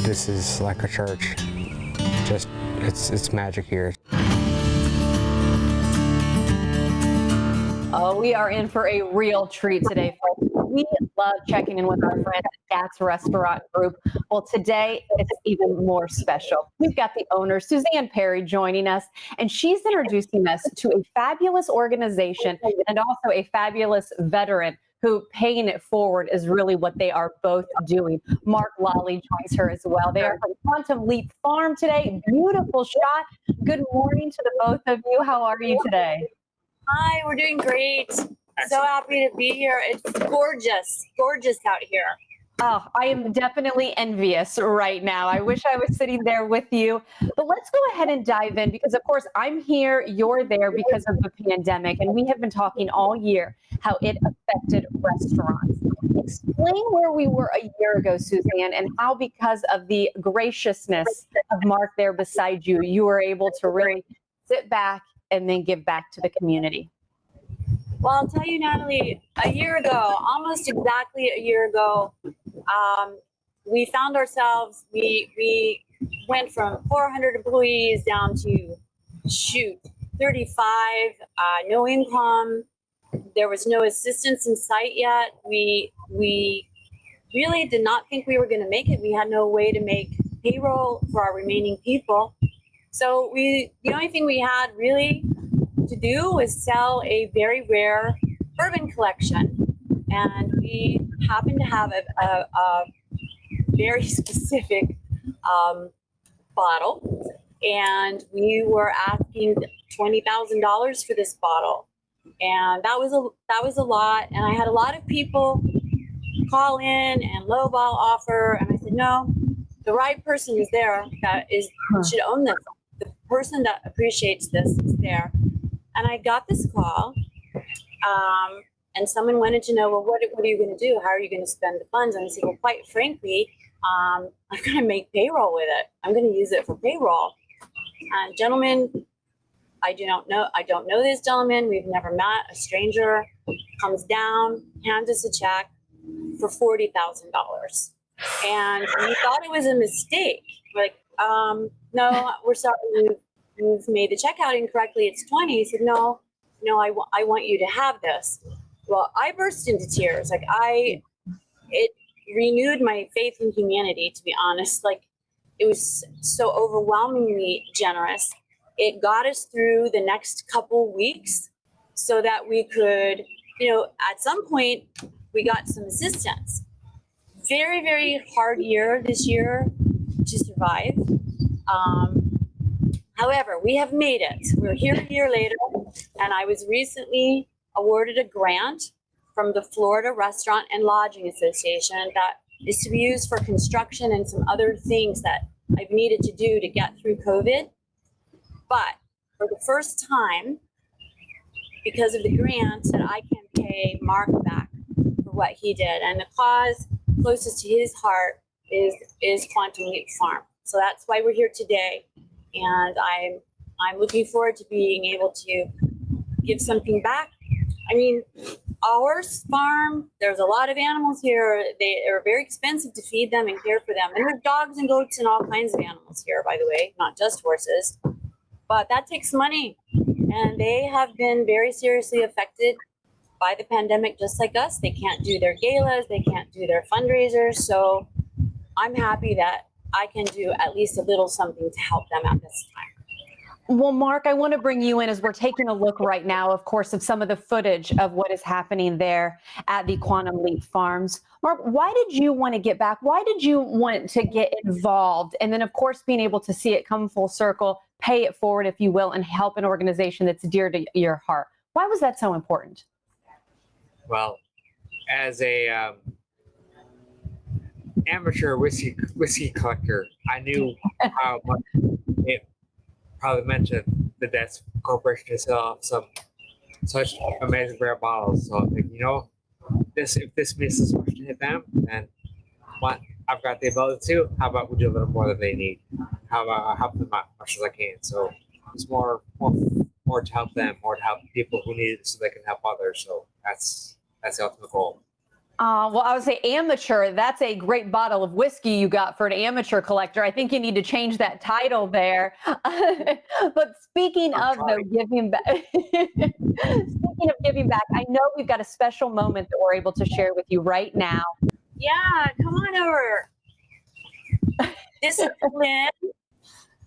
This is like a church. Just, it's magic here. Oh, we are in for a real treat today, folks. We love checking in with our friends at Datz Restaurant Group. Well, today it's even more special. We've got the owner, Suzanne Perry, joining us, and she's introducing us to a fabulous organization and also a fabulous veteran who paying it forward is really what they are both doing. Mark Lawley joins her as well. They are from Quantum Leap Farm today. Beautiful shot. Good morning to the both of you. How are you today? Hi, we're doing great. So happy to be here. It's gorgeous out here. Oh, I am definitely envious right now. I wish I was sitting there with you. But let's go ahead and dive in because, of course, I'm here, you're there because of the pandemic. And we have been talking all year how it affected restaurants. Explain where we were a year ago, Suzanne, and how because of the graciousness of Mark there beside you, you were able to really sit back and then give back to the community. Well, I'll tell you, Natalie, a year ago, almost exactly a year ago, we found ourselves, we went from 400 employees down to, 35, no income. There was no assistance in sight yet. We really did not think we were going to make it. We had no way to make payroll for our remaining people. So the only thing we had really to do was sell a very rare bourbon collection. And we happened to have a very specific bottle. And we were asking $20,000 for this bottle. And that was a lot. And I had a lot of people call in and lowball offer. And I said, no, the right person is there that should own this. The person that appreciates this is there. And I got this call, and someone wanted to know, well, what are you going to do? How are you going to spend the funds? And I said, well, quite frankly, I'm going to make payroll with it. I'm going to use it for payroll. And gentlemen, I don't know this gentleman. We've never met. A stranger comes down, hands us a check for $40,000. And we thought it was a mistake. We're like, no, we're sorry. You've made the checkout incorrectly. It's 20. He said, no, I want you to have this. Well, I burst into tears. It renewed my faith in humanity, to be honest. Like, it was so overwhelmingly generous. It got us through the next couple weeks so that we could, at some point we got some assistance. Very, very hard year this year to survive. However, we have made it. We're here a year later, and I was recently awarded a grant from the Florida Restaurant and Lodging Association that is to be used for construction and some other things that I've needed to do to get through COVID. But for the first time, because of the grant, that I can pay Mark back for what he did. And the cause closest to his heart is Quantum Leap Farm. So that's why we're here today. And I'm looking forward to being able to give something back. I mean, our farm, there's a lot of animals here. They are very expensive to feed them and care for them. And there's dogs and goats and all kinds of animals here, by the way, not just horses. But that takes money. And they have been very seriously affected by the pandemic, just like us. They can't do their galas, they can't do their fundraisers. So I'm happy that I can do at least a little something to help them at this time. Well, Mark, I want to bring you in as we're taking a look right now, of course, of some of the footage of what is happening there at the Quantum Leap Farms. Mark, why did you want to get back? Why did you want to get involved? And then, of course, being able to see it come full circle, pay it forward, if you will, and help an organization that's dear to your heart. Why was that so important? Well, as a amateur whiskey collector, I knew how much it probably meant to the Datz Corporation to sell off some such amazing rare bottles. So I think, if this means as much to them, then what I've got the ability to. How about we do a little more than they need? How about I help them out as much as I can? So it's more to help them, more to help people who need it, so they can help others. So that's the ultimate goal. Well, I would say amateur. That's a great bottle of whiskey you got for an amateur collector. I think you need to change that title there. But speaking of though, giving back, speaking of giving back, I know we've got a special moment that we're able to share with you right now. Yeah, come on over. This is Flynn.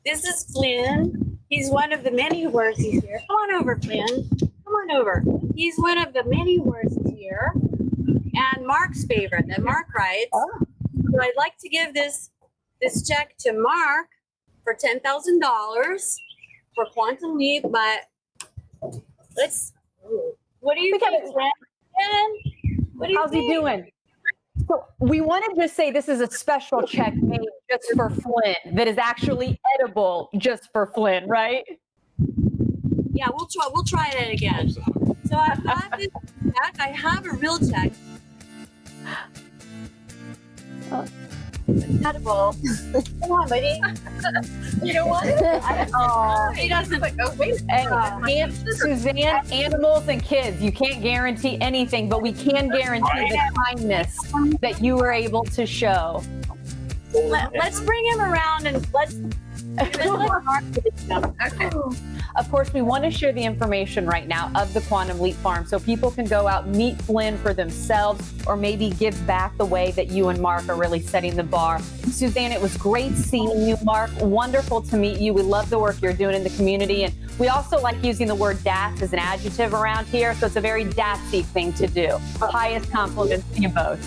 This is Flynn. He's one of the many horses here. Come on over, Flynn. Come on over. He's one of the many horses here. And Mark's favorite that Mark rides. Oh. So I'd like to give this check to Mark for $10,000 for Quantum Leap, but what do you think, Flynn? What do you How's think? he doing? So we want to just say this is a special check made just for Flynn that is actually edible just for Flynn, right? Yeah, we'll try that again. So I've got this check. I have a real check. It's edible. Come on, buddy. You know what? Oh, He doesn't. hey, Suzanne, animals and kids, you can't guarantee anything, but we can guarantee the kindness that you were able to show. Let's bring him around and let's Mark get him. Okay. Of course, we want to share the information right now of the Quantum Leap Farm so people can go out, meet Flynn for themselves, or maybe give back the way that you and Mark are really setting the bar. Suzanne, it was great seeing you. Mark, wonderful to meet you. We love the work you're doing in the community. And we also like using the word Datz as an adjective around here. So it's a very Datzy thing to do. Highest compliments to you both.